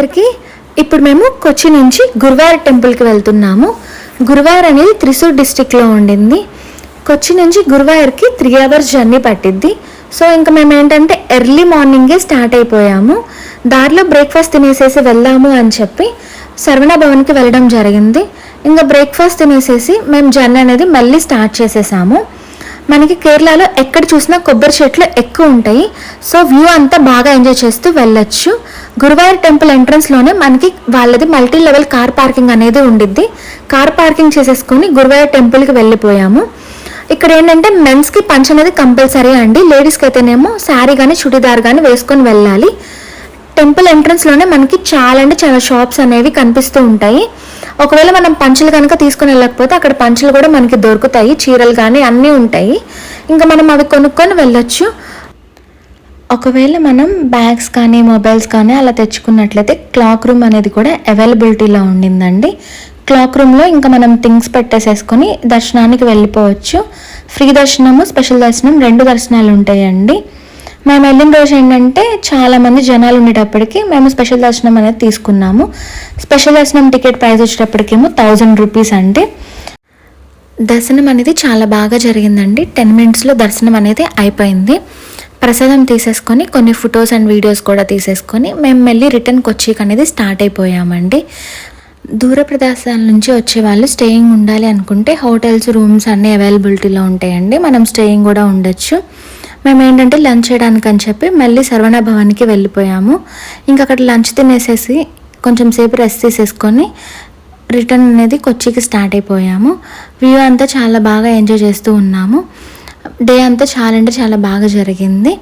వచ్చేసరికి ఇప్పుడు మేము కొచ్చి నుంచి గురువాయూర్ టెంపుల్కి వెళ్తున్నాము. గురువాయూర్ అనేది త్రిశూర్ డిస్టిక్లో ఉండింది. కొచ్చి నుంచి గురువాయూర్కి 3 hours జర్నీ పట్టిద్ది. సో ఇంకా మేము ఏంటంటే ఎర్లీ మార్నింగే స్టార్ట్ అయిపోయాము. దారిలో బ్రేక్ఫాస్ట్ తినేసేసి వెళ్దాము అని చెప్పి శరవణ భవన్కి వెళ్ళడం జరిగింది. ఇంకా బ్రేక్ఫాస్ట్ తినేసేసి మేము జర్నీ అనేది మళ్ళీ స్టార్ట్ చేసేసాము. మనకి కేరళలో ఎక్కడ చూసినా కొబ్బరి చెట్లు ఎక్కువ ఉంటాయి. సో వ్యూ అంతా బాగా ఎంజాయ్ చేస్తూ వెళ్ళొచ్చు. గురువాయూర్ టెంపుల్ ఎంట్రన్స్లోనే మనకి వాళ్ళది మల్టీ లెవెల్ కార్ పార్కింగ్ అనేది ఉండిద్ది. కార్ పార్కింగ్ చేసేసుకొని గురువాయూర్ టెంపుల్కి వెళ్ళిపోయాము. ఇక్కడ ఏంటంటే మెన్స్కి పంచ్ అనేది కంపల్సరీ అండి. లేడీస్కి అయితేనేమో శారీ కానీ చుడిదార్ కానీ వేసుకొని వెళ్ళాలి. టెంపుల్ ఎంట్రన్స్లోనే మనకి చాలా అంటే చాలా షాప్స్ అనేవి కనిపిస్తూ ఉంటాయి. ఒకవేళ మనం పంచలు కనుక తీసుకుని వెళ్ళకపోతే అక్కడ పంచలు కూడా మనకి దొరుకుతాయి, చీరలు కానీ అన్నీ ఉంటాయి. ఇంకా మనం అవి కొనుక్కొని వెళ్ళొచ్చు. ఒకవేళ మనం బ్యాగ్స్ కానీ మొబైల్స్ కానీ అలా తెచ్చుకున్నట్లయితే క్లాక్ రూమ్ అనేది కూడా అవైలబిలిటీలో ఉండిందండి. క్లాక్ రూమ్లో ఇంకా మనం థింగ్స్ పెట్టేసేసుకొని దర్శనానికి వెళ్ళిపోవచ్చు. ఫ్రీ దర్శనము, స్పెషల్ దర్శనం 2 దర్శనాలు ఉంటాయండి. మేము వెళ్ళిన రోజు ఏంటంటే చాలామంది జనాలు ఉండేటప్పటికి మేము స్పెషల్ దర్శనం అనేది తీసుకున్నాము. స్పెషల్ దర్శనం టికెట్ ప్రైస్ వచ్చేటప్పటికేమో 1000 రూపీస్ అండి. దర్శనం అనేది చాలా బాగా జరిగిందండి. 10 minutesలో దర్శనం అనేది అయిపోయింది. ప్రసాదం తీసేసుకొని కొన్ని ఫొటోస్ అండ్ వీడియోస్ కూడా తీసేసుకొని మేము మళ్ళీ రిటర్న్ కొచ్చికి అనేది స్టార్ట్ అయిపోయామండి. దూర ప్రదేశాల నుంచి వచ్చే వాళ్ళు స్టేయింగ్ ఉండాలి అనుకుంటే హోటల్స్, రూమ్స్ అన్నీ అవైలబిలిటీలో ఉంటాయండి. మనం స్టేయింగ్ కూడా ఉండొచ్చు. మేము ఏంటంటే లంచ్ చేయడానికి అని చెప్పి మళ్ళీ శరవణ భవన్కి వెళ్ళిపోయాము. ఇంకా అక్కడ లంచ్ తినేసేసి కొంచెం సేపు రెస్ట్ తీసేసుకొని రిటర్న్ అనేది కొచ్చికి స్టార్ట్ అయిపోయాము. వ్యూ అంతా చాలా బాగా ఎంజాయ్ చేస్తూ ఉన్నాము. డే అంతా చాలా అంటే చాలా బాగా జరిగింది.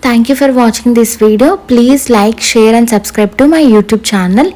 Thank you for watching this video. Please like, share and subscribe to my YouTube channel.